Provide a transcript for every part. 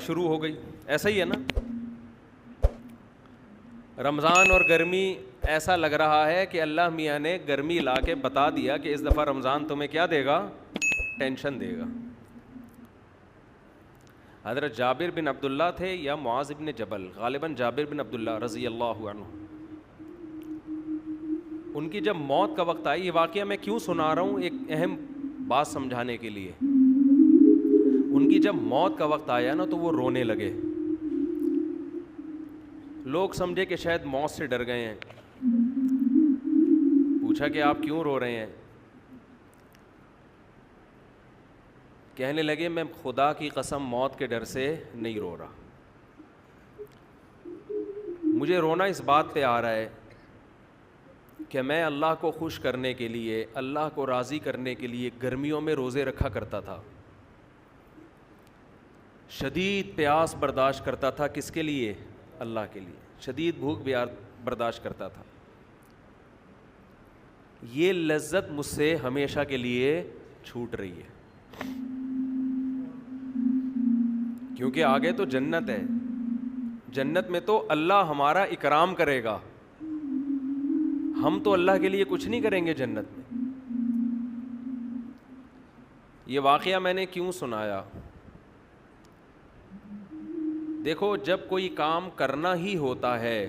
شروع ہو گئی. ایسا ہی ہے نا, رمضان اور گرمی ایسا لگ رہا ہے کہ اللہ میاں نے گرمی لا کے بتا دیا کہ اس دفعہ رمضان تمہیں کیا دے گا, ٹینشن دے گا. حضرت جابر بن عبداللہ تھے یا معاذ بن جبل, غالباً جابر بن عبداللہ رضی اللہ عنہ, ان کی جب موت کا وقت آئی, یہ واقعہ میں کیوں سنا رہا ہوں, ایک اہم بات سمجھانے کے لیے. ان کی جب موت کا وقت آیا نا تو وہ رونے لگے. لوگ سمجھے کہ شاید موت سے ڈر گئے ہیں. پوچھا کہ آپ کیوں رو رہے ہیں؟ کہنے لگے میں خدا کی قسم موت کے ڈر سے نہیں رو رہا, مجھے رونا اس بات پہ آ رہا ہے کہ میں اللہ کو خوش کرنے کے لیے, اللہ کو راضی کرنے کے لیے گرمیوں میں روزے رکھا کرتا تھا, شدید پیاس برداشت کرتا تھا. کس کے لیے؟ اللہ کے لیے. شدید بھوک بھی برداشت کرتا تھا. یہ لذت مجھ سے ہمیشہ کے لیے چھوٹ رہی ہے, کیونکہ آگے تو جنت ہے. جنت میں تو اللہ ہمارا اکرام کرے گا, ہم تو اللہ کے لیے کچھ نہیں کریں گے جنت میں. یہ واقعہ میں نے کیوں سنایا؟ دیکھو, جب کوئی کام کرنا ہی ہوتا ہے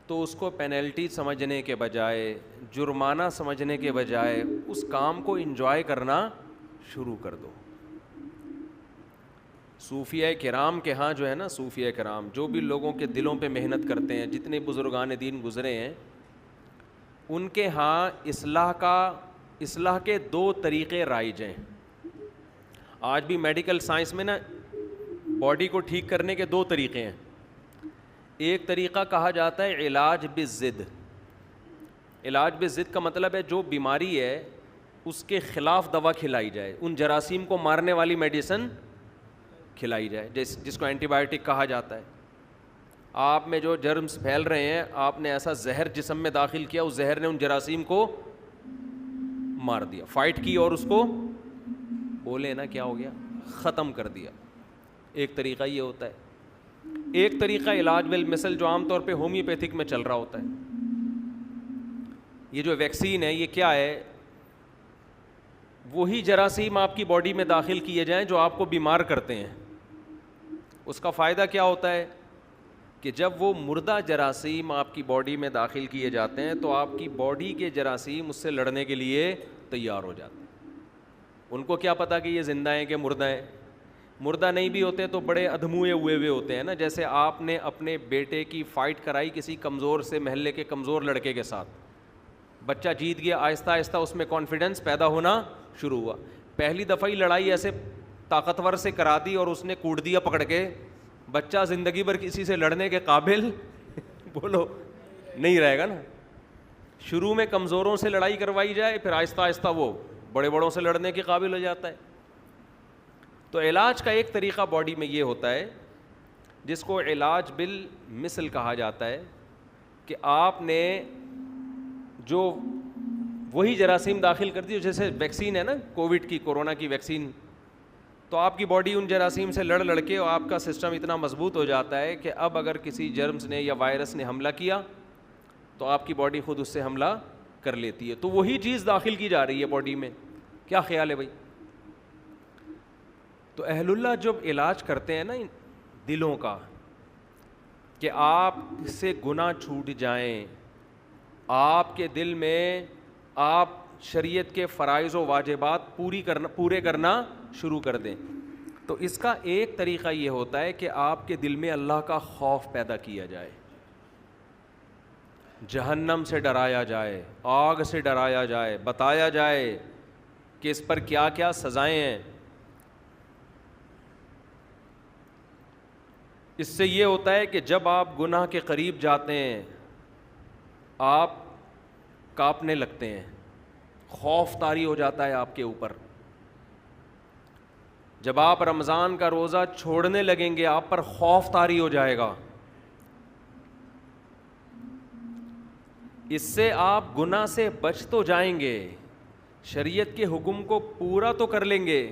تو اس کو پینلٹی سمجھنے کے بجائے, جرمانہ سمجھنے کے بجائے اس کام کو انجوائے کرنا شروع کر دو. صوفیہ کرام کے ہاں جو ہے نا, صوفیہ کرام جو بھی لوگوں کے دلوں پہ محنت کرتے ہیں, جتنے بزرگان دین گزرے ہیں, ان کے ہاں اصلاح کے 2 طریقے رائج ہیں. آج بھی میڈیکل سائنس میں نا باڈی کو ٹھیک کرنے کے 2 طریقے ہیں. ایک طریقہ کہا جاتا ہے علاج بالضد. علاج بالضد کا مطلب ہے جو بیماری ہے اس کے خلاف دوا کھلائی جائے, ان جراثیم کو مارنے والی میڈیسن کھلائی جائے, جس کو اینٹی بائیوٹک کہا جاتا ہے. آپ میں جو جرمز پھیل رہے ہیں, آپ نے ایسا زہر جسم میں داخل کیا, اس زہر نے ان جراثیم کو مار دیا, فائٹ کی اور اس کو بولے نا کیا ہو گیا, ختم کر دیا. ایک طریقہ یہ ہوتا ہے. ایک طریقہ علاج بالمثل جو عام طور پہ ہومیوپیتھک میں چل رہا ہوتا ہے. یہ جو ویکسین ہے یہ کیا ہے, وہی جراثیم آپ کی باڈی میں داخل کیے جائیں جو آپ کو بیمار کرتے ہیں. اس کا فائدہ کیا ہوتا ہے کہ جب وہ مردہ جراثیم آپ کی باڈی میں داخل کیے جاتے ہیں تو آپ کی باڈی کے جراثیم اس سے لڑنے کے لیے تیار ہو جاتے ہیں. ان کو کیا پتا کہ یہ زندہ ہیں کہ مردہ ہیں. مردہ نہیں بھی ہوتے تو بڑے ادھموئے ہوئے ہوتے ہیں نا, جیسے آپ نے اپنے بیٹے کی فائٹ کرائی کسی کمزور سے, محلے کے کمزور لڑکے کے ساتھ, بچہ جیت گیا, آہستہ آہستہ اس میں کانفیڈنس پیدا ہونا شروع ہوا. پہلی دفعہ ہی لڑائی ایسے طاقتور سے کرا دی اور اس نے کوٹ دیا پکڑ کے, بچہ زندگی بھر کسی سے لڑنے کے قابل بولو نہیں رہے گا نا. شروع میں کمزوروں سے لڑائی کروائی جائے, پھر آہستہ آہستہ وہ بڑے بڑوں سے لڑنے کے قابل ہو جاتا ہے. تو علاج کا ایک طریقہ باڈی میں یہ ہوتا ہے جس کو علاج بالمثل کہا جاتا ہے, کہ آپ نے جو وہی جراثیم داخل کر دی, جیسے ویکسین ہے نا کووڈ کی, کورونا کی ویکسین, تو آپ کی باڈی ان جراثیم سے لڑ کے اور آپ کا سسٹم اتنا مضبوط ہو جاتا ہے کہ اب اگر کسی جرمز نے یا وائرس نے حملہ کیا تو آپ کی باڈی خود اس سے حملہ کر لیتی ہے. تو وہی چیز داخل کی جا رہی ہے باڈی میں. کیا خیال ہے بھائی؟ تو اہل اللہ جب علاج کرتے ہیں نا دلوں کا, کہ آپ سے گناہ چھوٹ جائیں, آپ کے دل میں آپ شریعت کے فرائض و واجبات پورے کرنا شروع کر دیں, تو اس کا ایک طریقہ یہ ہوتا ہے کہ آپ کے دل میں اللہ کا خوف پیدا کیا جائے, جہنم سے ڈرایا جائے, آگ سے ڈرایا جائے, بتایا جائے کہ اس پر کیا کیا سزائیں ہیں. اس سے یہ ہوتا ہے کہ جب آپ گناہ کے قریب جاتے ہیں آپ کانپنے لگتے ہیں, خوف طاری ہو جاتا ہے آپ کے اوپر. جب آپ رمضان کا روزہ چھوڑنے لگیں گے آپ پر خوف طاری ہو جائے گا. اس سے آپ گناہ سے بچ تو جائیں گے, شریعت کے حکم کو پورا تو کر لیں گے,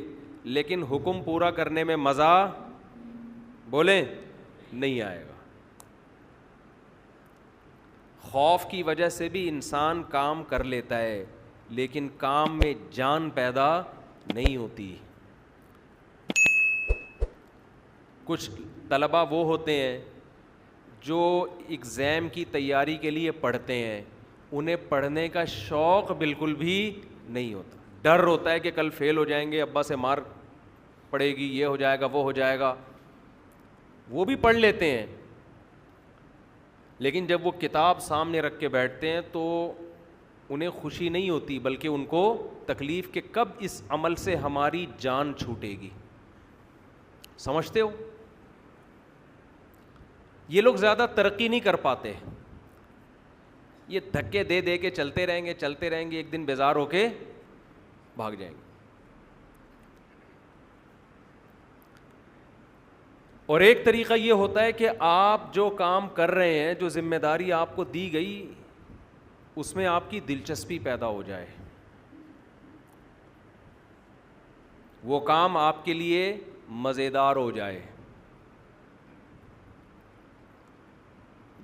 لیکن حکم پورا کرنے میں مزہ بولیں نہیں آئے گا. خوف کی وجہ سے بھی انسان کام کر لیتا ہے لیکن کام میں جان پیدا نہیں ہوتی. کچھ طلباء وہ ہوتے ہیں جو ایگزام کی تیاری کے لیے پڑھتے ہیں, انہیں پڑھنے کا شوق بالکل بھی نہیں ہوتا, ڈر ہوتا ہے کہ کل فیل ہو جائیں گے, ابا سے مار پڑے گی, یہ ہو جائے گا وہ ہو جائے گا. وہ بھی پڑھ لیتے ہیں لیکن جب وہ کتاب سامنے رکھ کے بیٹھتے ہیں تو انہیں خوشی نہیں ہوتی بلکہ ان کو تکلیف کہ کب اس عمل سے ہماری جان چھوٹے گی. سمجھتے ہو؟ یہ لوگ زیادہ ترقی نہیں کر پاتے, یہ دھکے دے دے کے چلتے رہیں گے, ایک دن بیزار ہو کے بھاگ جائیں گے. اور ایک طریقہ یہ ہوتا ہے کہ آپ جو کام کر رہے ہیں, جو ذمہ داری آپ کو دی گئی, اس میں آپ کی دلچسپی پیدا ہو جائے, وہ کام آپ کے لیے مزیدار ہو جائے.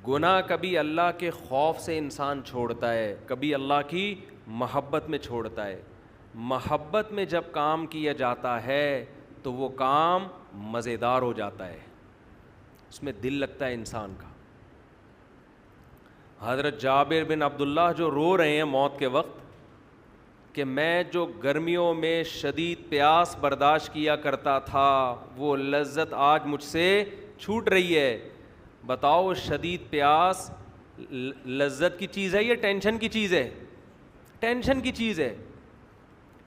گناہ کبھی اللہ کے خوف سے انسان چھوڑتا ہے, کبھی اللہ کی محبت میں چھوڑتا ہے. محبت میں جب کام کیا جاتا ہے تو وہ کام مزیدار ہو جاتا ہے, اس میں دل لگتا ہے انسان کا. حضرت جابر بن عبداللہ جو رو رہے ہیں موت کے وقت کہ میں جو گرمیوں میں شدید پیاس برداشت کیا کرتا تھا وہ لذت آج مجھ سے چھوٹ رہی ہے. بتاؤ شدید پیاس لذت کی چیز ہے یا ٹینشن کی چیز ہے؟ ٹینشن کی چیز ہے.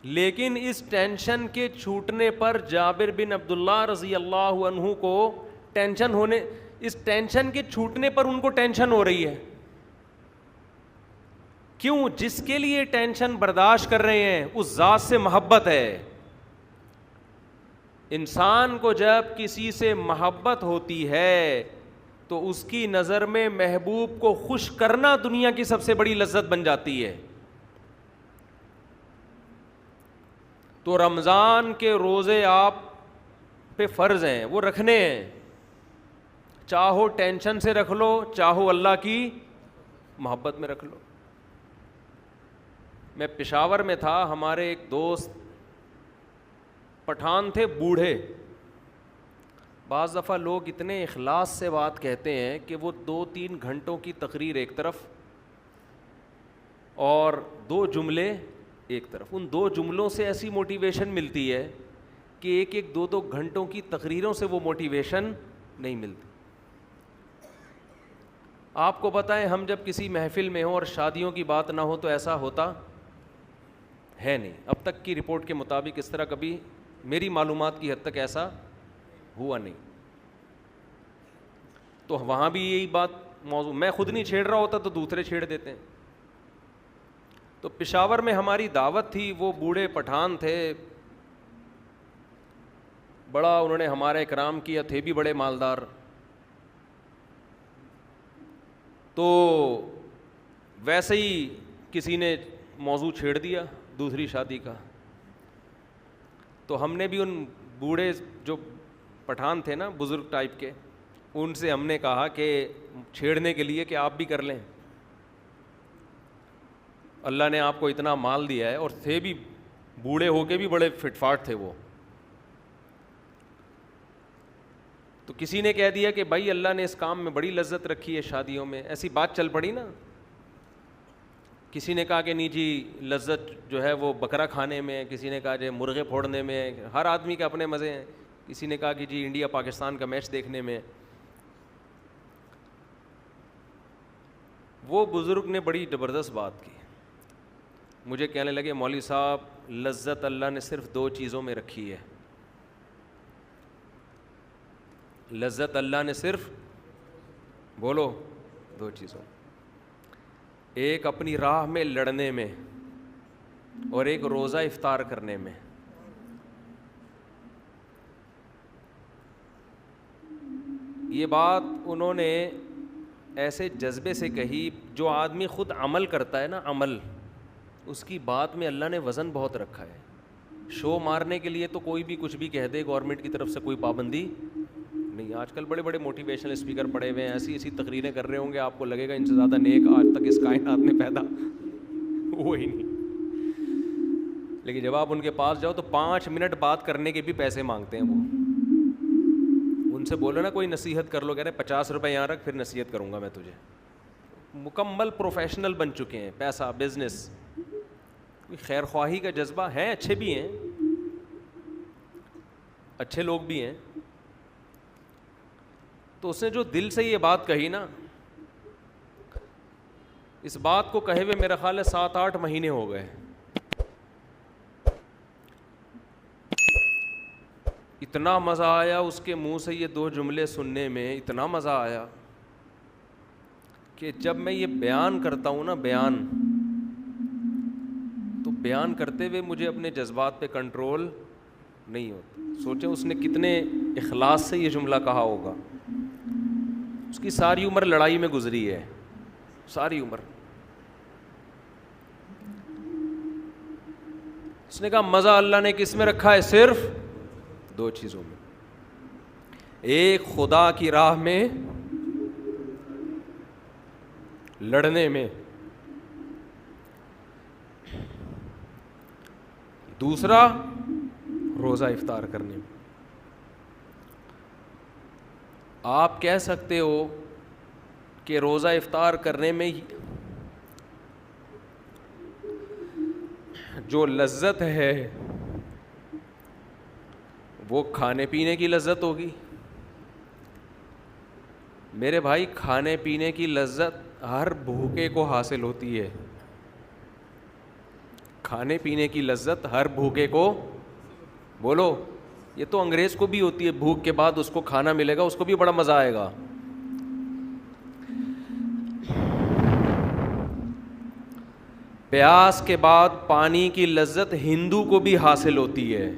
لیکن اس ٹینشن کے چھوٹنے پر جابر بن عبداللہ رضی اللہ عنہ کو ٹینشن ہونے, اس ٹینشن کے چھوٹنے پر ان کو ٹینشن ہو رہی ہے. کیوں؟ جس کے لیے ٹینشن برداشت کر رہے ہیں اس ذات سے محبت ہے. انسان کو جب کسی سے محبت ہوتی ہے تو اس کی نظر میں محبوب کو خوش کرنا دنیا کی سب سے بڑی لذت بن جاتی ہے. تو رمضان کے روزے آپ پہ فرض ہیں, وہ رکھنے ہیں, چاہو ٹینشن سے رکھ لو, چاہو اللہ کی محبت میں رکھ لو. میں پشاور میں تھا, ہمارے ایک دوست پٹھان تھے, بوڑھے. بعض دفعہ لوگ اتنے اخلاص سے بات کہتے ہیں کہ وہ 2-3 گھنٹوں کی تقریر ایک طرف اور 2 جملے ایک طرف, ان 2 جملوں سے ایسی موٹیویشن ملتی ہے کہ 1-2 گھنٹوں کی تقریروں سے وہ موٹیویشن نہیں ملتی. آپ کو پتہ ہے ہم جب کسی محفل میں ہوں اور شادیوں کی بات نہ ہو تو ایسا ہوتا ہے نہیں. اب تک کی رپورٹ کے مطابق اس طرح کبھی میری معلومات کی حد تک ایسا ہوا نہیں. تو وہاں بھی یہی بات موضوع, میں خود نہیں چھیڑ رہا ہوتا تو دوسرے چھیڑ دیتے ہیں. تو پشاور میں ہماری دعوت تھی, وہ بوڑھے پٹھان تھے, بڑا انہوں نے ہمارا اکرام کیا, تھے بھی بڑے مالدار. تو ویسے ہی کسی نے موضوع چھیڑ دیا دوسری شادی کا. تو ہم نے بھی ان بوڑھے جو پٹھان تھے نا, بزرگ ٹائپ کے, ان سے ہم نے کہا کہ چھیڑنے کے لیے کہ آپ بھی کر لیں, اللہ نے آپ کو اتنا مال دیا ہے, اور تھے بھی بوڑھے ہو کے بھی بڑے فٹ فاٹ تھے وہ. تو کسی نے کہہ دیا کہ بھائی اللہ نے اس کام میں بڑی لذت رکھی ہے شادیوں میں, ایسی بات چل پڑی نا. کسی نے کہا کہ نہیں جی لذت جو ہے وہ بکرا کھانے میں, کسی نے کہا جی مرغے پھوڑنے میں, ہر آدمی کے اپنے مزے ہیں. کسی نے کہا کہ جی انڈیا پاکستان کا میچ دیکھنے میں. وہ بزرگ نے بڑی زبردست بات کی, مجھے کہنے لگے مولوی صاحب لذت اللہ نے صرف 2 چیزوں میں رکھی ہے. لذت اللہ نے صرف, بولو, 2 چیزوں, ایک اپنی راہ میں لڑنے میں اور ایک روزہ افطار کرنے میں. یہ بات انہوں نے ایسے جذبے سے کہی, جو آدمی خود عمل کرتا ہے نا, عمل, اس کی بات میں اللہ نے وزن بہت رکھا ہے. شو مارنے کے لیے تو کوئی بھی کچھ بھی کہہ دے, گورنمنٹ کی طرف سے کوئی پابندی نہیں. آج کل بڑے بڑے موٹیویشنل اسپیکر پڑے ہوئے ہیں, ایسی ایسی تقریریں کر رہے ہوں گے, آپ کو لگے گا ان سے زیادہ نیک آج تک اس کائنات میں پیدا ہو ہی نہیں. لیکن جب آپ ان کے پاس جاؤ تو 5 منٹ بات کرنے کے بھی پیسے مانگتے ہیں وہ. ان سے بولو نا کوئی نصیحت کر لو, کہہ رہے 50 روپے یہاں رکھ, پھر نصیحت کروں گا میں تجھے. مکمل پروفیشنل بن چکے ہیں, پیسہ, بزنس, کوئی خیر خواہی کا جذبہ ہے, اچھے بھی ہیں, اچھے لوگ بھی ہیں. تو اس نے جو دل سے یہ بات کہی نا, اس بات کو کہے ہوئے میرا خیال ہے 7-8 مہینے ہو گئے. اتنا مزہ آیا اس کے منہ سے یہ 2 جملے سننے میں, اتنا مزہ آیا کہ جب میں یہ بیان کرتا ہوں نا, تو بیان کرتے ہوئے مجھے اپنے جذبات پہ کنٹرول نہیں ہوتا. سوچیں اس نے کتنے اخلاص سے یہ جملہ کہا ہوگا. اس کی ساری عمر لڑائی میں گزری ہے, ساری عمر. اس نے کہا مزہ اللہ نے کس میں رکھا ہے؟ صرف 2 چیزوں میں. ایک خدا کی راہ میں لڑنے میں, دوسرا روزہ افطار کرنے میں. آپ کہہ سکتے ہو کہ روزہ افطار کرنے میں جو لذت ہے وہ کھانے پینے کی لذت ہوگی. میرے بھائی, کھانے پینے کی لذت ہر بھوکے کو حاصل ہوتی ہے. کھانے پینے کی لذت ہر بھوکے کو, بولو, یہ تو انگریز کو بھی ہوتی ہے. بھوک کے بعد اس کو کھانا ملے گا, اس کو بھی بڑا مزہ آئے گا. پیاس کے بعد پانی کی لذت ہندو کو بھی حاصل ہوتی ہے.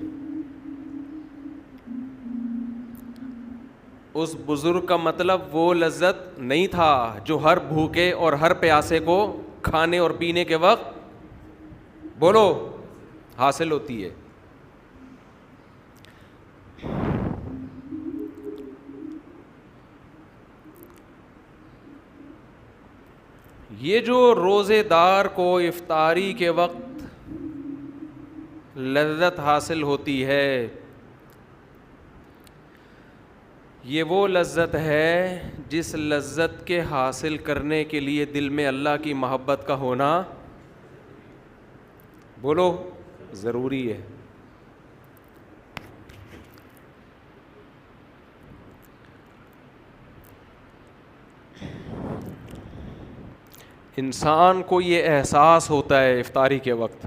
اس بزرگ کا مطلب وہ لذت نہیں تھا جو ہر بھوکے اور ہر پیاسے کو کھانے اور پینے کے وقت, بولو, حاصل ہوتی ہے. یہ جو روزے دار کو افطاری کے وقت لذت حاصل ہوتی ہے, یہ وہ لذت ہے جس لذت کے حاصل کرنے کے لیے دل میں اللہ کی محبت کا ہونا, بولو, ضروری ہے. انسان کو یہ احساس ہوتا ہے افطاری کے وقت,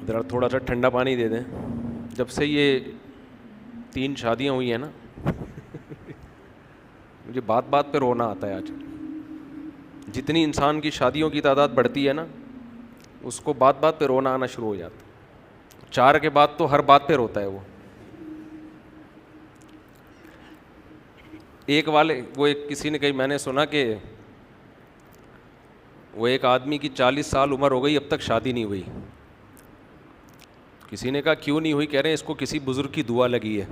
ذرا تھوڑا سا ٹھنڈا پانی دے دیں. جب سے یہ 3 شادیاں ہوئی ہیں نا, مجھے بات بات پہ رونا آتا ہے. آج جتنی انسان کی شادیوں کی تعداد بڑھتی ہے نا, اس کو بات بات پہ رونا آنا شروع ہو جاتا ہے. 4 کے بعد تو ہر بات پہ روتا ہے وہ. کسی نے کہی, میں نے سنا کہ وہ ایک آدمی کی 40 سال عمر ہو گئی, اب تک شادی نہیں ہوئی. کسی نے کہا کیوں نہیں ہوئی؟ کہہ رہے ہیں اس کو کسی بزرگ کی دعا لگی ہے.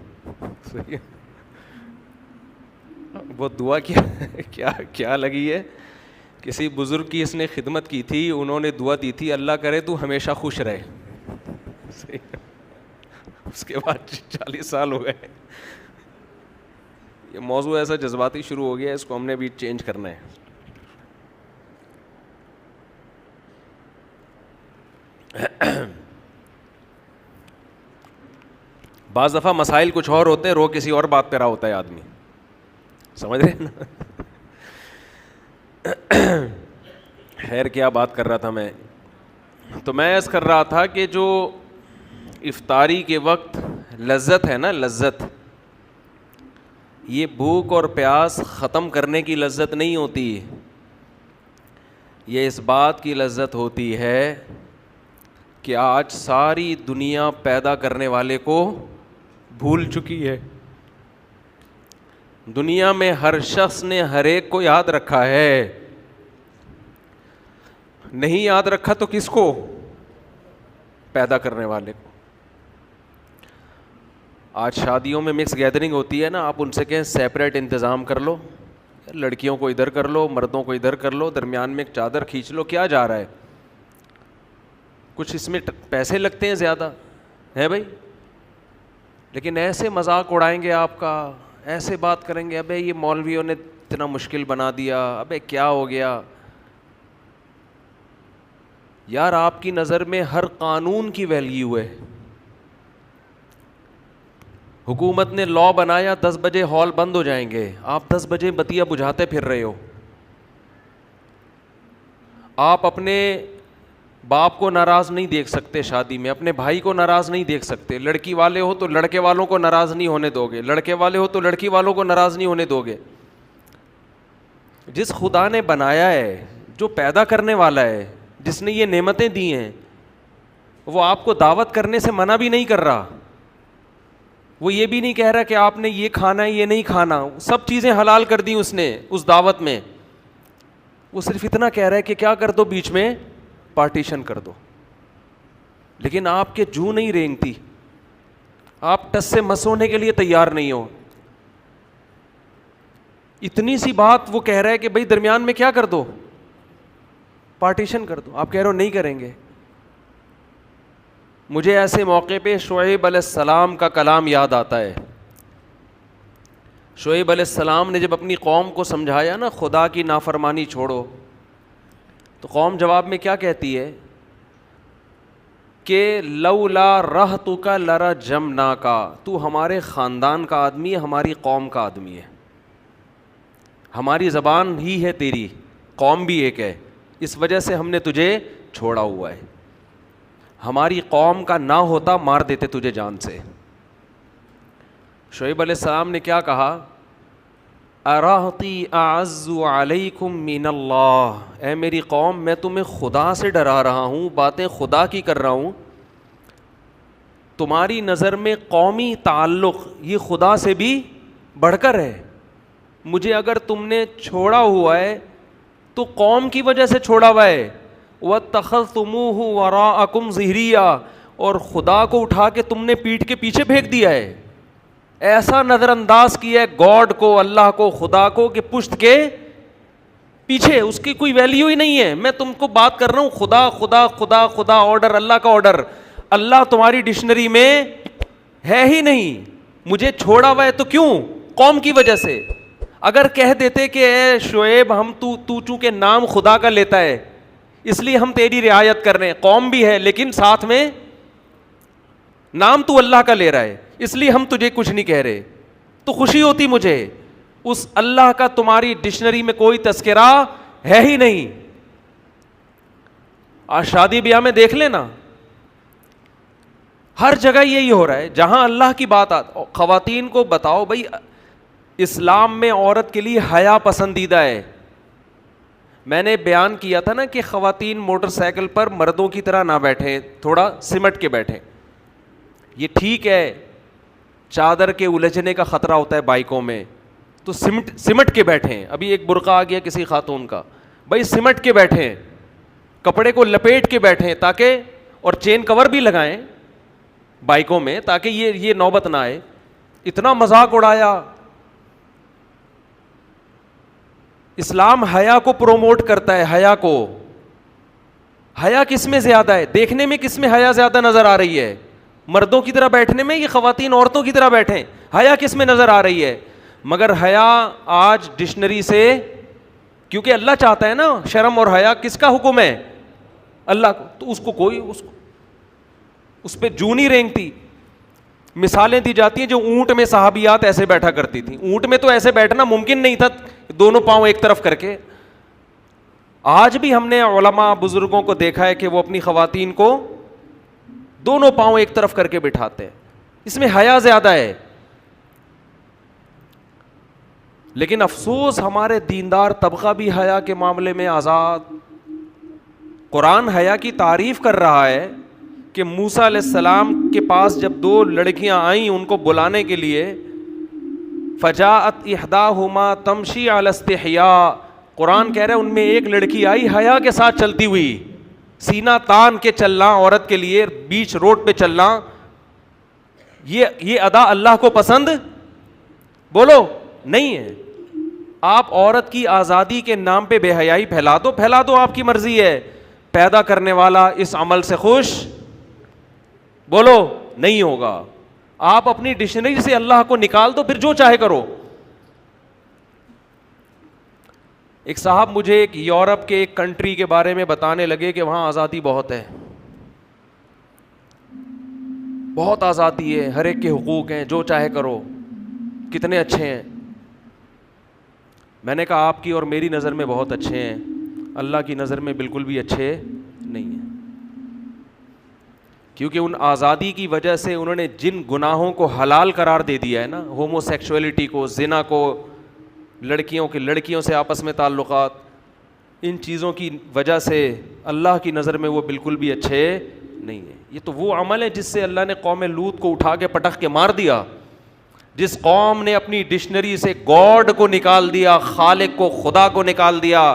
وہ دعا کیا لگی ہے؟ کسی بزرگ کی اس نے خدمت کی تھی, انہوں نے دعا دی تھی اللہ کرے تو ہمیشہ خوش رہے. اس کے بعد 40 سال ہو گئے. یہ موضوع ایسا جذباتی شروع ہو گیا ہے, اس کو ہم نے بھی چینج کرنا ہے. بعض دفعہ مسائل کچھ اور ہوتے ہیں, رو کسی اور بات پہ رہا ہوتا ہے آدمی, سمجھ رہے ہیں نا. خیر کیا بات کر رہا تھا میں, تو میں عرض کر رہا تھا کہ جو افطاری کے وقت لذت ہے نا, لذت, یہ بھوک اور پیاس ختم کرنے کی لذت نہیں ہوتی. یہ اس بات کی لذت ہوتی ہے کہ آج ساری دنیا پیدا کرنے والے کو بھول چکی ہے. دنیا میں ہر شخص نے ہر ایک کو یاد رکھا ہے, نہیں یاد رکھا تو کس کو؟ پیدا کرنے والے کو. آج شادیوں میں مکس گیدرنگ ہوتی ہے نا, آپ ان سے کہیں سیپریٹ انتظام کر لو, لڑکیوں کو ادھر کر لو, مردوں کو ادھر کر لو, درمیان میں ایک چادر کھینچ لو, کیا جا رہا ہے؟ کچھ اس میں پیسے لگتے ہیں زیادہ ہے بھائی, لیکن ایسے مذاق اڑائیں گے آپ کا, ایسے بات کریں گے, ابے یہ مولویوں نے اتنا مشکل بنا دیا, ابے کیا ہو گیا یار. آپ کی نظر میں ہر قانون کی ویلیو ہے. حکومت نے لا بنایا 10 بجے ہال بند ہو جائیں گے, آپ 10 بجے بتیا بجھاتے پھر رہے ہو. آپ اپنے باپ کو ناراض نہیں دیکھ سکتے شادی میں, اپنے بھائی کو ناراض نہیں دیکھ سکتے. لڑکی والے ہو تو لڑکے والوں کو ناراض نہیں ہونے دو گے, لڑکے والے ہو تو لڑکی والوں کو ناراض نہیں ہونے دو گے. جس خدا نے بنایا ہے, جو پیدا کرنے والا ہے, جس نے یہ نعمتیں دی ہیں, وہ آپ کو دعوت کرنے سے منع بھی نہیں کر رہا. وہ یہ بھی نہیں کہہ رہا کہ آپ نے یہ کھانا ہے یہ نہیں کھانا, سب چیزیں حلال کر دی اس نے اس دعوت میں. وہ صرف اتنا کہہ رہا ہے کہ کیا کر دو, بیچ میں پارٹیشن کر دو. لیکن آپ کے جو نہیں رینگتی, آپ ٹس سے مس ہونے کے لیے تیار نہیں ہو. اتنی سی بات وہ کہہ رہا ہے کہ بھائی درمیان میں کیا کر دو, پارٹیشن کر دو. آپ کہہ رہے ہو نہیں کریں گے. مجھے ایسے موقع پہ شعیب علیہ السلام کا کلام یاد آتا ہے. شعیب علیہ السلام نے جب اپنی قوم کو سمجھایا نا خدا کی نافرمانی چھوڑو, تو قوم جواب میں کیا کہتی ہے کہ لولا رہتک لرجمناک, تو ہمارے خاندان کا آدمی ہے, ہماری قوم کا آدمی ہے, ہماری زبان ہی ہے تیری, قوم بھی ایک ہے, اس وجہ سے ہم نے تجھے چھوڑا ہوا ہے. ہماری قوم کا نہ ہوتا مار دیتے تجھے جان سے. شعیب علیہ السلام نے کیا کہا, ارہتی اعز علیکم من اللہ, اے میری قوم میں تمہیں خدا سے ڈرا رہا ہوں, باتیں خدا کی کر رہا ہوں. تمہاری نظر میں قومی تعلق یہ خدا سے بھی بڑھ کر ہے. مجھے اگر تم نے چھوڑا ہوا ہے تو قوم کی وجہ سے چھوڑا ہوا ہے. وَاتَّخَذْتُمُوهُ وَرَاءَكُمْ ظِهْرِيًّا, اور خدا کو اٹھا کے تم نے پیٹھ کے پیچھے پھینک دیا ہے. ایسا نظر انداز کیا ہے گاڈ کو, اللہ کو, خدا کو, کہ پشت کے پیچھے اس کی کوئی ویلیو ہی نہیں ہے. میں تم کو بات کر رہا ہوں خدا خدا خدا خدا, آرڈر اللہ کا آرڈر. اللہ تمہاری ڈکشنری میں ہے ہی نہیں. مجھے چھوڑا ہوا ہے تو کیوں, قوم کی وجہ سے. اگر کہہ دیتے کہ اے شعیب ہم تو چونکہ نام خدا کا لیتا ہے اس لیے ہم تیری رعایت کر رہے ہیں, قوم بھی ہے لیکن ساتھ میں نام تو اللہ کا لے رہا ہے اس لیے ہم تجھے کچھ نہیں کہہ رہے, تو خوشی ہوتی مجھے. اس اللہ کا تمہاری ڈکشنری میں کوئی تذکرہ ہے ہی نہیں. آج شادی بیاہ میں دیکھ لینا, ہر جگہ یہی ہو رہا ہے. جہاں اللہ کی بات خواتین کو بتاؤ بھائی اسلام میں عورت کے لیے حیا پسندیدہ ہے. میں نے بیان کیا تھا نا کہ خواتین موٹر سائیکل پر مردوں کی طرح نہ بیٹھیں, تھوڑا سمٹ کے بیٹھیں. یہ ٹھیک ہے چادر کے الجھنے کا خطرہ ہوتا ہے بائکوں میں, تو سمٹ کے بیٹھیں. ابھی ایک برقع آ گیا کسی خاتون کا, بھائی سمٹ کے بیٹھیں, کپڑے کو لپیٹ کے بیٹھیں تاکہ, اور چین کور بھی لگائیں بائکوں میں تاکہ یہ نوبت نہ آئے. اتنا مذاق اڑایا. اسلام حیا کو پروموٹ کرتا ہے, حیا کو. حیا کس میں زیادہ ہے, دیکھنے میں کس میں حیا زیادہ نظر آ رہی ہے, مردوں کی طرح بیٹھنے میں, یہ خواتین عورتوں کی طرح بیٹھیں, حیا کس میں نظر آ رہی ہے؟ مگر حیا آج ڈکشنری سے, کیونکہ اللہ چاہتا ہے نا, شرم اور حیا کس کا حکم ہے؟ اللہ کو. تو اس کو کوئی اس پہ جو نہیں رینگتی. مثالیں دی جاتی ہیں جو اونٹ میں صحابیات ایسے بیٹھا کرتی تھیں. اونٹ میں تو ایسے بیٹھنا ممکن نہیں تھا, دونوں پاؤں ایک طرف کر کے. آج بھی ہم نے علماء بزرگوں کو دیکھا ہے کہ وہ اپنی خواتین کو دونوں پاؤں ایک طرف کر کے بٹھاتے ہیں. اس میں حیا زیادہ ہے. لیکن افسوس ہمارے دیندار طبقہ بھی حیا کے معاملے میں آزاد. قرآن حیا کی تعریف کر رہا ہے کہ موسیٰ علیہ السلام کے پاس جب 2 لڑکیاں آئیں ان کو بلانے کے لیے, فجاءت احداہما تمشی علی استحیاء, قرآن کہہ رہا ہے ان میں ایک لڑکی آئی حیا کے ساتھ چلتی ہوئی, سینہ تان کے چلنا عورت کے لیے, بیچ روڈ پہ چلنا یہ ادا اللہ کو پسند بولو نہیں ہے. آپ عورت کی آزادی کے نام پہ بے حیائی پھیلا دو, آپ کی مرضی ہے. پیدا کرنے والا اس عمل سے خوش بولو نہیں ہوگا. آپ اپنی ڈکشنری سے اللہ کو نکال دو, پھر جو چاہے کرو. ایک صاحب مجھے ایک یورپ کے ایک کنٹری کے بارے میں بتانے لگے کہ وہاں آزادی بہت ہے, بہت آزادی ہے, ہر ایک کے حقوق ہیں, جو چاہے کرو, کتنے اچھے ہیں. میں نے کہا آپ کی اور میری نظر میں بہت اچھے ہیں, اللہ کی نظر میں بالکل بھی اچھے نہیں ہیں. کیونکہ ان آزادی کی وجہ سے انہوں نے جن گناہوں کو حلال قرار دے دیا ہے نا, ہومو سیکشولیٹی کو, زنا کو, لڑکیوں سے آپس میں تعلقات, ان چیزوں کی وجہ سے اللہ کی نظر میں وہ بالکل بھی اچھے نہیں ہیں. یہ تو وہ عمل ہے جس سے اللہ نے قوم لوط کو اٹھا کے پٹخ کے مار دیا. جس قوم نے اپنی ڈکشنری سے گاڈ کو نکال دیا, خالق کو, خدا کو نکال دیا,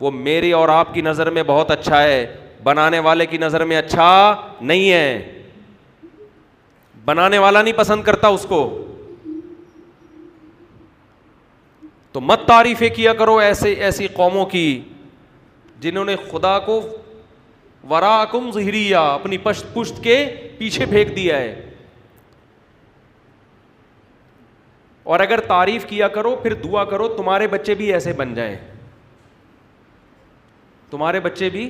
وہ میری اور آپ کی نظر میں بہت اچھا ہے, بنانے والے کی نظر میں اچھا نہیں ہے. بنانے والا نہیں پسند کرتا اس کو. تو مت تعریفیں کیا کرو ایسی قوموں کی جنہوں نے خدا کو وراکم ظہریہ, اپنی پشت کے پیچھے پھینک دیا ہے. اور اگر تعریف کیا کرو پھر دعا کرو تمہارے بچے بھی ایسے بن جائیں, تمہارے بچے بھی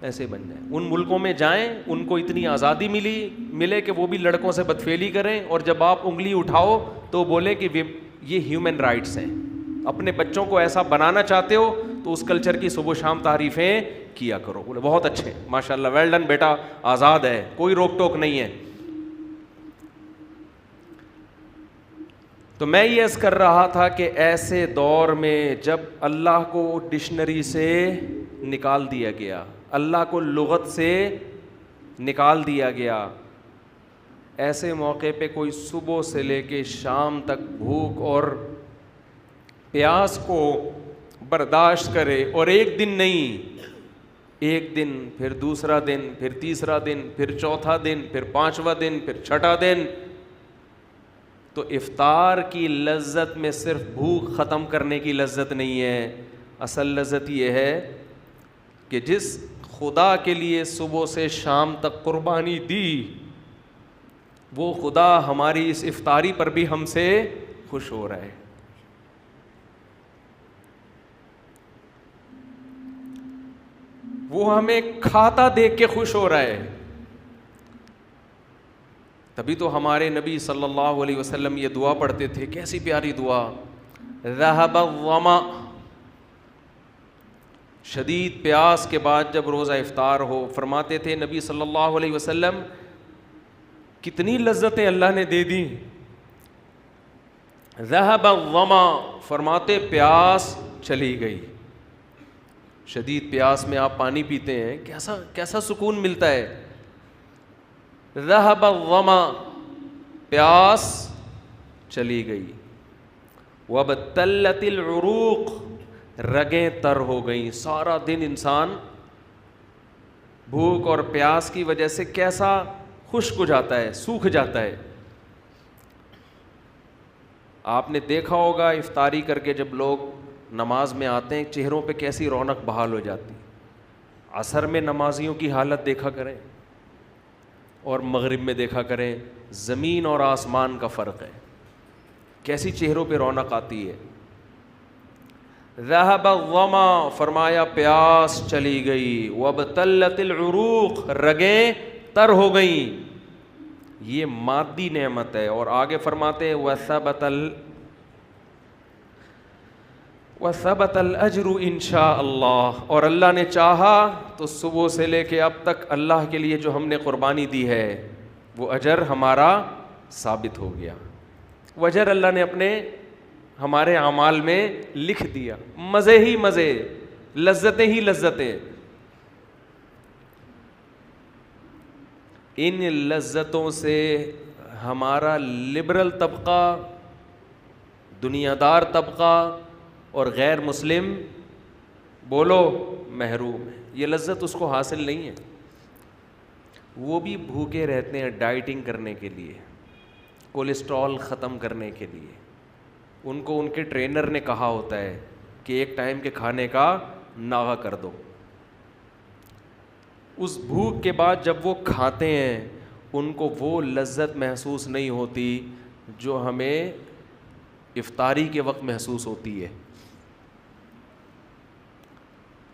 ایسے بن جائیں. ان ملکوں میں جائیں, ان کو اتنی آزادی ملے کہ وہ بھی لڑکوں سے بدفعلی کریں, اور جب آپ انگلی اٹھاؤ تو بولیں کہ یہ ہیومن رائٹس ہیں. اپنے بچوں کو ایسا بنانا چاہتے ہو تو اس کلچر کی صبح و شام تعریفیں کیا کرو. بولے بہت اچھے, ماشاء اللہ, ویل ڈن بیٹا, آزاد ہے, کوئی روک ٹوک نہیں ہے. تو میں یہ عرض کر رہا تھا کہ ایسے دور میں جب اللہ کو ڈکشنری سے نکال دیا گیا, اللہ کو لغت سے نکال دیا گیا, ایسے موقع پہ کوئی صبح سے لے کے شام تک بھوک اور پیاس کو برداشت کرے, اور ایک دن نہیں, ایک دن, پھر دوسرا دن, پھر تیسرا دن, پھر چوتھا دن, پھر پانچواں دن, پھر چھٹا دن, تو افطار کی لذت میں صرف بھوک ختم کرنے کی لذت نہیں ہے. اصل لذت یہ ہے کہ جس خدا کے لیے صبح سے شام تک قربانی دی, وہ خدا ہماری اس افطاری پر بھی ہم سے خوش ہو رہا ہے. وہ ہمیں کھاتا دیکھ کے خوش ہو رہا ہے. تبھی تو ہمارے نبی صلی اللہ علیہ وسلم یہ دعا پڑھتے تھے, کیسی پیاری دعا, ذہب الظما, شدید پیاس کے بعد جب روزہ افطار ہو, فرماتے تھے نبی صلی اللہ علیہ وسلم کتنی لذتیں اللہ نے دے دی. ذہب الظما, فرماتے پیاس چلی گئی. شدید پیاس میں آپ پانی پیتے ہیں, کیسا سکون ملتا ہے. ذہب الظما, پیاس چلی گئی. وابتلت العروق, رگیں تر ہو گئیں. سارا دن انسان بھوک اور پیاس کی وجہ سے کیسا خشک ہو جاتا ہے, سوکھ جاتا ہے. آپ نے دیکھا ہوگا افطاری کر کے جب لوگ نماز میں آتے ہیں چہروں پہ کیسی رونق بحال ہو جاتی. عصر میں نمازیوں کی حالت دیکھا کریں اور مغرب میں دیکھا کریں, زمین اور آسمان کا فرق ہے, کیسی چہروں پہ رونق آتی ہے. ذہب الظما, فرمایا پیاس چلی گئی. وابتلت العروق, رگیں تر ہو گئیں. یہ مادی نعمت ہے. اور آگے فرماتے وثبت الاجر انشاء اللہ, اور اللہ نے چاہا تو صبح سے لے کے اب تک اللہ کے لیے جو ہم نے قربانی دی ہے وہ اجر ہمارا ثابت ہو گیا. وہ اجر اللہ نے اپنے ہمارے اعمال میں لکھ دیا. مزے ہی مزے, لذتیں ہی لذتیں. ان لذتوں سے ہمارا لبرل طبقہ, دنیا دار طبقہ اور غیر مسلم بولو محروم ہے. یہ لذت اس کو حاصل نہیں ہے. وہ بھی بھوکے رہتے ہیں ڈائٹنگ کرنے کے لیے. کولیسٹرول ختم کرنے کے لیے. ان کو ان کے ٹرینر نے کہا ہوتا ہے کہ ایک ٹائم کے کھانے کا ناغہ کر دو. اس بھوک کے بعد جب وہ کھاتے ہیں ان کو وہ لذت محسوس نہیں ہوتی جو ہمیں افطاری کے وقت محسوس ہوتی ہے.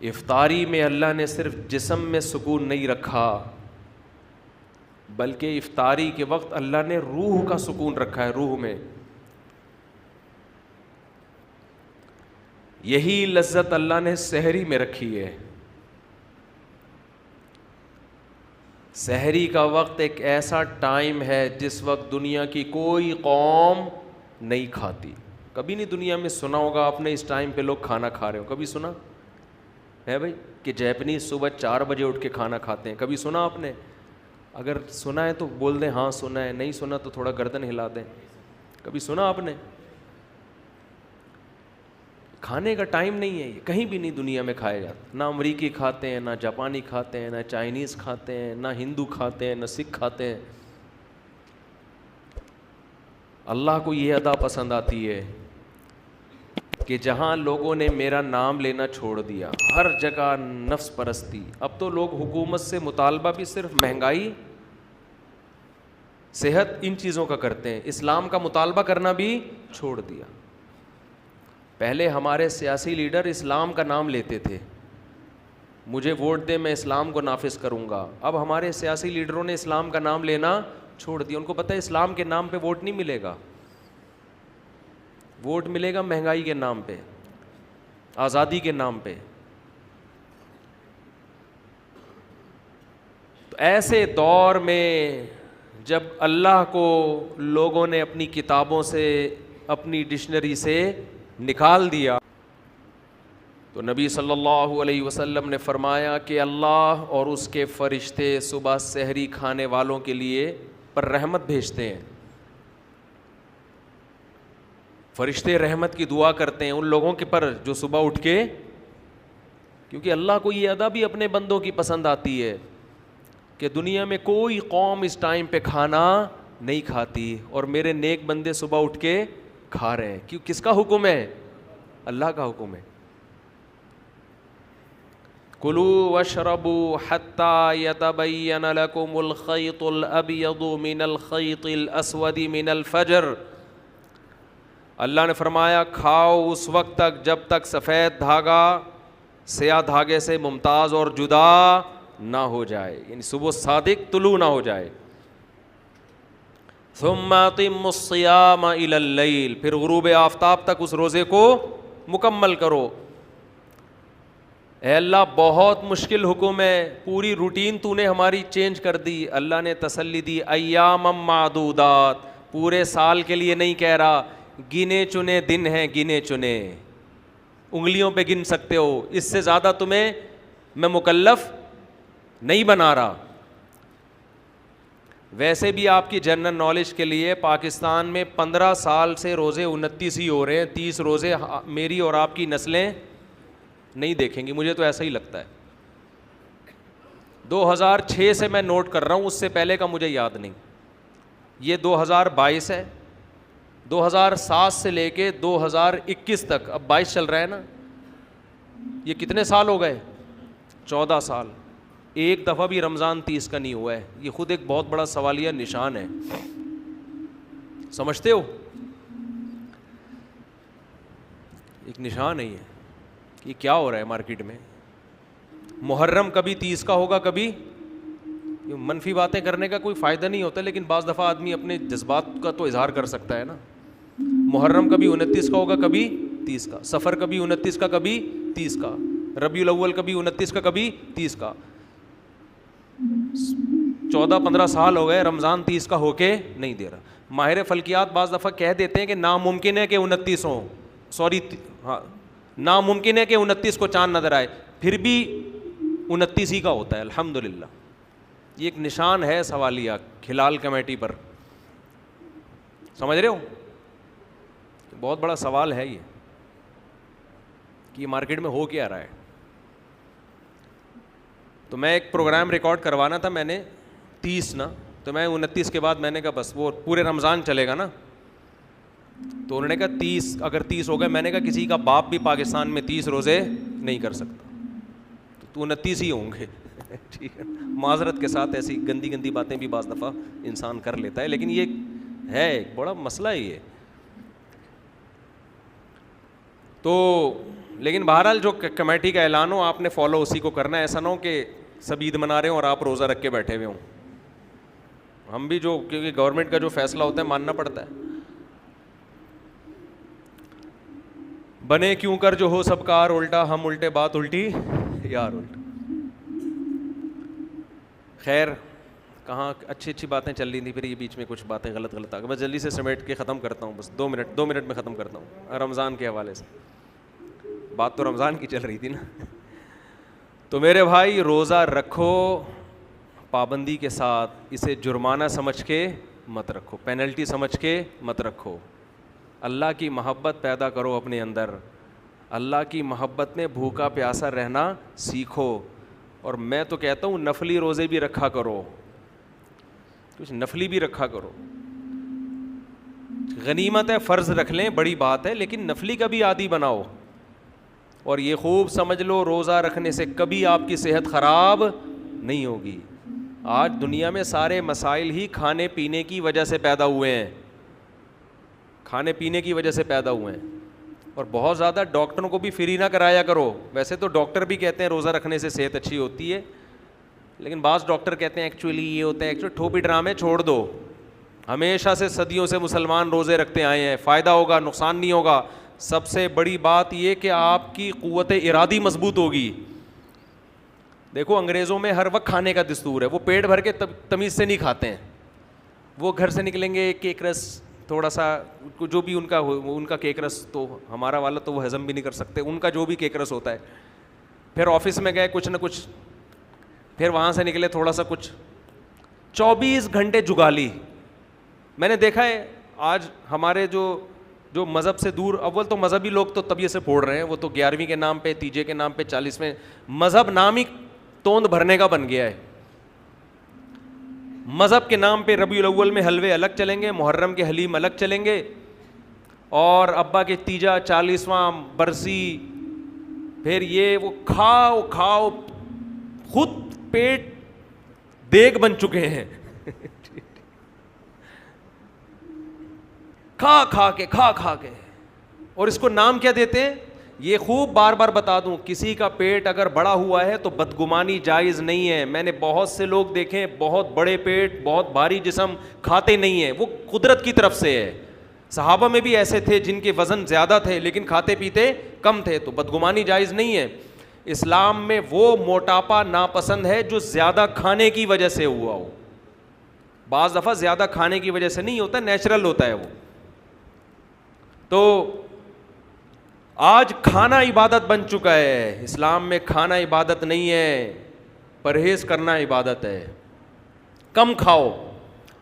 افطاری میں اللہ نے صرف جسم میں سکون نہیں رکھا بلکہ افطاری کے وقت اللہ نے روح کا سکون رکھا ہے. روح میں یہی لذت اللہ نے سحری میں رکھی ہے. سحری کا وقت ایک ایسا ٹائم ہے جس وقت دنیا کی کوئی قوم نہیں کھاتی. کبھی نہیں دنیا میں سنا ہوگا آپ نے اس ٹائم پہ لوگ کھانا کھا رہے ہو. کبھی سنا ہے بھائی کہ جیپنیز صبح 4 بجے اٹھ کے کھانا کھاتے ہیں؟ کبھی سنا آپ نے؟ اگر سنا ہے تو بول دیں ہاں سنا ہے, نہیں سنا تو تھوڑا گردن ہلا دیں. کبھی سنا آپ نے؟ کھانے کا ٹائم نہیں ہے یہ, کہیں بھی نہیں دنیا میں کھایا جاتا. نہ امریکی کھاتے ہیں, نہ جاپانی کھاتے ہیں, نہ چائنیز کھاتے ہیں, نہ ہندو کھاتے ہیں, نہ سکھ کھاتے ہیں. اللہ کو یہ ادا پسند آتی ہے کہ جہاں لوگوں نے میرا نام لینا چھوڑ دیا, ہر جگہ نفس پرستی. اب تو لوگ حکومت سے مطالبہ بھی صرف مہنگائی, صحت, ان چیزوں کا کرتے ہیں. اسلام کا مطالبہ کرنا بھی چھوڑ دیا. پہلے ہمارے سیاسی لیڈر اسلام کا نام لیتے تھے, مجھے ووٹ دے میں اسلام کو نافذ کروں گا. اب ہمارے سیاسی لیڈروں نے اسلام کا نام لینا چھوڑ دیا. ان کو پتہ ہے اسلام کے نام پہ ووٹ نہیں ملے گا, ووٹ ملے گا مہنگائی کے نام پہ, آزادی کے نام پہ. تو ایسے دور میں جب اللہ کو لوگوں نے اپنی کتابوں سے, اپنی ڈکشنری سے نکال دیا, تو نبی صلی اللہ علیہ وسلم نے فرمایا کہ اللہ اور اس کے فرشتے صبح سحری کھانے والوں کے لیے پر رحمت بھیجتے ہیں. فرشتے رحمت کی دعا کرتے ہیں ان لوگوں کے پر جو صبح اٹھ کے, کیونکہ اللہ کو یہ ادا بھی اپنے بندوں کی پسند آتی ہے کہ دنیا میں کوئی قوم اس ٹائم پہ کھانا نہیں کھاتی اور میرے نیک بندے صبح اٹھ کے کھا رہے ہیں. کیوں؟ کس کا حکم ہے؟ اللہ کا حکم ہے. کلوا واشربوا حتى يتبين لكم الخيط الابيض من الخيط الاسود من الفجر. اللہ نے فرمایا کھاؤ اس وقت تک جب تک سفید دھاگا سیاہ دھاگے سے ممتاز اور جدا نہ ہو جائے, یعنی صبح صادق طلوع نہ ہو جائے. ثم اتموا الصيام الى الليل, پھر غروب آفتاب تک اس روزے کو مکمل کرو. اے اللہ بہت مشکل حکم ہے, پوری روٹین تو نے ہماری چینج کر دی. اللہ نے تسلی دی, ایام معدودات, پورے سال کے لیے نہیں کہہ رہا, گنے چنے دن ہیں, گنے چنے انگلیوں پہ گن سکتے ہو, اس سے زیادہ تمہیں میں مکلف نہیں بنا رہا. ویسے بھی آپ کی جنرل نالج کے لیے پاکستان میں 15 سال سے روزے 29 ہی ہو رہے ہیں. 30 روزے میری اور آپ کی نسلیں نہیں دیکھیں گی, مجھے تو ایسا ہی لگتا ہے. 2006 سے میں نوٹ کر رہا ہوں, اس سے پہلے کا مجھے یاد نہیں. یہ 2022 ہے, 2007 سے لے کے 2021 تک, اب 22 چل رہا ہے نا, یہ کتنے سال ہو گئے؟ 14 سال. ایک دفعہ بھی رمضان 30 کا نہیں ہوا ہے. یہ خود ایک بہت بڑا سوالیہ نشان ہے, سمجھتے ہو؟ ایک نشان ہے یہ کہ کیا ہو رہا ہے مارکیٹ میں. محرم کبھی 30 کا ہوگا, کبھی منفی باتیں کرنے کا کوئی فائدہ نہیں ہوتا, لیکن بعض دفعہ آدمی اپنے جذبات کا تو اظہار کر سکتا ہے نا. محرم کبھی 29 کا ہوگا, کبھی 30 کا. سفر کبھی 29 کا, کبھی 30 کا. ربیع الاول کبھی 29 کا, کبھی 30 کا. 14-15 سال ہو گئے, رمضان 30 کا ہو کے نہیں دے رہا. ماہر فلکیات بعض دفعہ کہہ دیتے ہیں کہ ناممکن ہے کہ 29 ہوں, ہاں ناممکن ہے کہ 29 کو چاند نظر آئے, پھر بھی 29 ہی کا ہوتا ہے. الحمدللہ یہ ایک نشان ہے سوالیہ ہلال کمیٹی پر, سمجھ رہے ہو؟ بہت بڑا سوال ہے یہ کہ مارکیٹ میں ہو کیا رہا ہے. تو میں ایک پروگرام ریکارڈ کروانا تھا میں نے 30 نا, تو میں 29 کے بعد میں نے کہا بس وہ پورے رمضان چلے گا نا. تو انہوں نے کہا 30 اگر 30 ہو گئے. میں نے کہا کسی کا باپ بھی پاکستان میں 30 روزے نہیں کر سکتا, تو 29 ہی ہوں گے. ٹھیک ہے, معذرت کے ساتھ ایسی گندی گندی باتیں بھی بعض دفعہ انسان کر لیتا ہے, لیکن یہ ہے ایک بڑا مسئلہ ہی ہے. تو لیکن بہرحال جو کمیٹی کا اعلان ہو آپ نے فالو اسی کو کرنا ہے. ایسا نہ ہو کہ سب عید منا رہے ہوں اور آپ روزہ رکھ کے بیٹھے ہوئے ہوں. ہم بھی جو کیونکہ گورنمنٹ کا جو فیصلہ ہوتا ہے ماننا پڑتا ہے. بنے کیوں کر جو ہو سب کار الٹا, ہم الٹے بات الٹی یار الٹا. خیر کہاں اچھی اچھی باتیں چل رہی تھیں, پھر یہ بیچ میں کچھ باتیں غلط آ گئی. میں جلدی سے سمیٹ کے ختم کرتا ہوں, بس 2 منٹ میں ختم کرتا ہوں. رمضان کے حوالے سے بات تو رمضان کی چل رہی تھی نا. تو میرے بھائی روزہ رکھو پابندی کے ساتھ, اسے جرمانہ سمجھ کے مت رکھو, پینلٹی سمجھ کے مت رکھو. اللہ کی محبت پیدا کرو اپنے اندر, اللہ کی محبت میں بھوکا پیاسا رہنا سیکھو. اور میں تو کہتا ہوں نفلی روزے بھی رکھا کرو, کچھ نفلی بھی رکھا کرو. غنیمت ہے, فرض رکھ لیں بڑی بات ہے, لیکن نفلی کا بھی عادی بناؤ. اور یہ خوب سمجھ لو روزہ رکھنے سے کبھی آپ کی صحت خراب نہیں ہوگی. آج دنیا میں سارے مسائل ہی کھانے پینے کی وجہ سے پیدا ہوئے ہیں, کھانے پینے کی وجہ سے پیدا ہوئے ہیں. اور بہت زیادہ ڈاکٹروں کو بھی فری نہ کرایا کرو. ویسے تو ڈاکٹر بھی کہتے ہیں روزہ رکھنے سے صحت اچھی ہوتی ہے, لیکن بعض ڈاکٹر کہتے ہیں ایکچولی یہ ہوتا ہے. ایکچولی ٹھوپی ڈرامے چھوڑ دو. ہمیشہ سے صدیوں سے مسلمان روزے رکھتے آئے ہیں, فائدہ ہوگا نقصان نہیں ہوگا. سب سے بڑی بات یہ کہ آپ کی قوت ارادی مضبوط ہوگی. دیکھو انگریزوں میں ہر وقت کھانے کا دستور ہے, وہ پیٹ بھر کے تمیز سے نہیں کھاتے ہیں. وہ گھر سے نکلیں گے کیک رس تھوڑا سا جو بھی ان کا کیک رس, تو ہمارا والا تو وہ ہضم بھی نہیں کر سکتے, ان کا جو بھی کیک رس ہوتا ہے. پھر آفس میں گئے کچھ نہ کچھ, پھر وہاں سے نکلے تھوڑا سا کچھ, 24 گھنٹے جگالی. میں نے دیکھا ہے آج ہمارے جو مذہب سے دور, اول تو مذہبی لوگ تو طبیعت سے پھوڑ رہے ہیں, وہ تو 11ویں کے نام پہ, تیجے کے نام پہ, 40ویں مذہب نام ہی توند بھرنے کا بن گیا ہے. مذہب کے نام پہ ربیع الاول میں حلوے الگ چلیں گے, محرم کے حلیم الگ چلیں گے, اور ابا کے تیجا 40واں برسی, پھر یہ وہ کھاؤ خود پیٹ دیگ بن چکے ہیں. کھا کے, اور اس کو نام کیا دیتے ہیں, یہ خوب بار بار بتا دوں, کسی کا پیٹ اگر بڑا ہوا ہے تو بدگمانی جائز نہیں ہے. میں نے بہت سے لوگ دیکھے بہت بڑے پیٹ, بہت بھاری جسم, کھاتے نہیں ہیں, وہ قدرت کی طرف سے ہے. صحابہ میں بھی ایسے تھے جن کے وزن زیادہ تھے لیکن کھاتے پیتے کم تھے, تو بدگمانی جائز نہیں ہے. اسلام میں وہ موٹاپا ناپسند ہے جو زیادہ کھانے کی وجہ سے ہوا ہو. بعض دفعہ زیادہ کھانے کی وجہ سے نہیں ہوتا, نیچرل ہوتا ہے وہ. تو آج کھانا عبادت بن چکا ہے. اسلام میں کھانا عبادت نہیں ہے, پرہیز کرنا عبادت ہے. کم کھاؤ.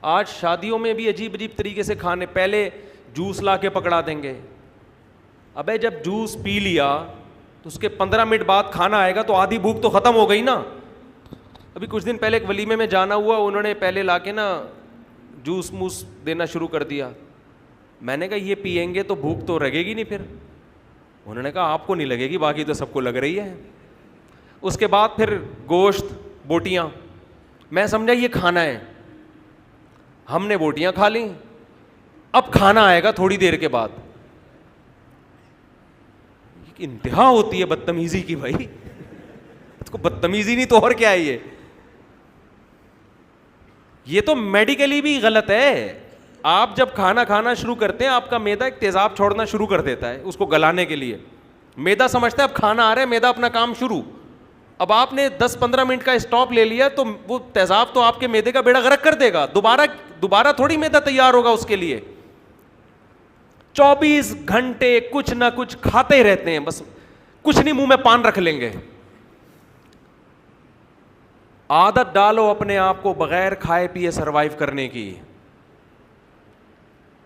آج شادیوں میں بھی عجیب طریقے سے کھانے, پہلے جوس لا کے پکڑا دیں گے. ابے جب جوس پی لیا تو اس کے 15 منٹ بعد کھانا آئے گا, تو آدھی بھوک تو ختم ہو گئی نا. ابھی کچھ دن پہلے ایک ولیمے میں جانا ہوا, انہوں نے پہلے لا کے نا جوس موس دینا شروع کر دیا. میں نے کہا یہ پئیں گے تو بھوک تو لگے گی نہیں پھر. انہوں نے کہا آپ کو نہیں لگے گی, باقی تو سب کو لگ رہی ہے. اس کے بعد پھر گوشت, بوٹیاں. میں سمجھا یہ کھانا ہے, ہم نے بوٹیاں کھا لیں, اب کھانا آئے گا تھوڑی دیر کے بعد. انتہا ہوتی ہے بدتمیزی کی بھائی, اس کو بدتمیزی نہیں تو اور کیا ہے یہ تو میڈیکلی بھی غلط ہے. آپ جب کھانا کھانا شروع کرتے ہیں آپ کا معدہ ایک تیزاب چھوڑنا شروع کر دیتا ہے اس کو گلانے کے لیے. معدہ سمجھتا ہے اب کھانا آ رہا ہے, معدہ اپنا کام شروع. اب آپ نے 10-15 منٹ کا اسٹاپ لے لیا تو وہ تیزاب تو آپ کے معدے کا بیڑا غرق کر دے گا. دوبارہ تھوڑی معدہ تیار ہوگا اس کے لیے. 24 گھنٹے کچھ نہ کچھ کھاتے رہتے ہیں, بس کچھ نہیں منہ میں پان رکھ لیں گے. عادت ڈالو اپنے آپ کو بغیر کھائے پیے سروائیو کرنے کی.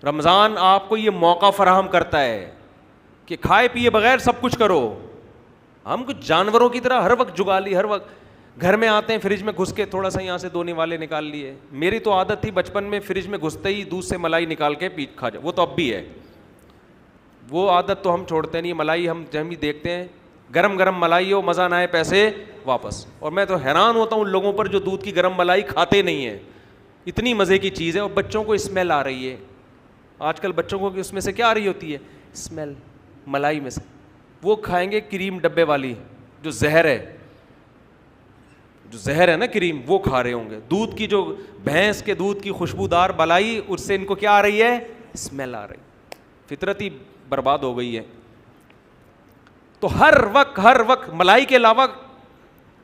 رمضان آپ کو یہ موقع فراہم کرتا ہے کہ کھائے پیے بغیر سب کچھ کرو. ہم کچھ جانوروں کی طرح ہر وقت جگالی, ہر وقت گھر میں آتے ہیں فریج میں گھس کے تھوڑا سا یہاں سے 2 نوالے نکال لیے. میری تو عادت تھی بچپن میں فریج میں گھستے ہی دودھ سے ملائی نکال کے پی کھا جا, وہ تو اب بھی ہے, وہ عادت تو ہم چھوڑتے نہیں. ملائی ہم جب بھی دیکھتے ہیں گرم گرم ملائی ہو, مزہ نہ آئے پیسے واپس. اور میں تو حیران ہوتا ہوں ان لوگوں پر جو دودھ کی گرم ملائی کھاتے نہیں ہیں, اتنی مزے کی چیز ہے. اور بچوں کو اسمیل آ رہی ہے آج کل, بچوں کو اس میں سے کیا آ رہی ہوتی ہے اسمیل ملائی میں سے, وہ کھائیں گے کریم ڈبے والی جو زہر ہے نا کریم, وہ کھا رہے ہوں گے. دودھ کی جو بھینس کے دودھ کی خوشبودار بلائی, اس سے ان کو کیا آ رہی ہے اسمیل آ رہی. فطرت ہی برباد ہو گئی ہے. تو ہر وقت ملائی کے علاوہ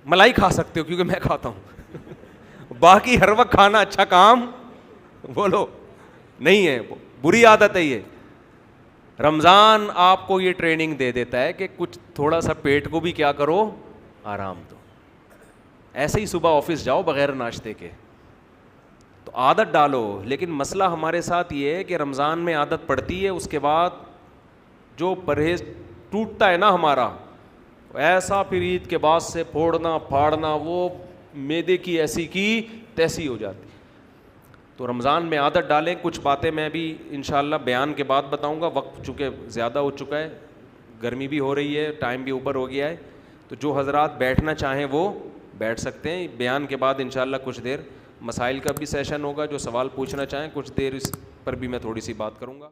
ملائی کھا سکتے ہو کیونکہ میں کھاتا ہوں باقی ہر وقت کھانا اچھا کام بولو نہیں ہے, بری عادت ہے یہ. رمضان آپ کو یہ ٹریننگ دے دیتا ہے کہ کچھ تھوڑا سا پیٹ کو بھی کیا کرو آرام دو. ایسے ہی صبح آفس جاؤ بغیر ناشتے کے, تو عادت ڈالو. لیکن مسئلہ ہمارے ساتھ یہ ہے کہ رمضان میں عادت پڑتی ہے, اس کے بعد جو پرہیز ٹوٹتا ہے نا ہمارا, ایسا پھر عید کے بعد سے پھوڑنا پھاڑنا, وہ معدے کی ایسی کی تیسی ہو جاتی. تو رمضان میں عادت ڈالیں. کچھ باتیں میں بھی انشاءاللہ بیان کے بعد بتاؤں گا, وقت چونکہ زیادہ ہو چکا ہے, گرمی بھی ہو رہی ہے, ٹائم بھی اوپر ہو گیا ہے. تو جو حضرات بیٹھنا چاہیں وہ بیٹھ سکتے ہیں. بیان کے بعد انشاءاللہ کچھ دیر مسائل کا بھی سیشن ہوگا, جو سوال پوچھنا چاہیں کچھ دیر اس پر بھی میں تھوڑی سی بات کروں گا.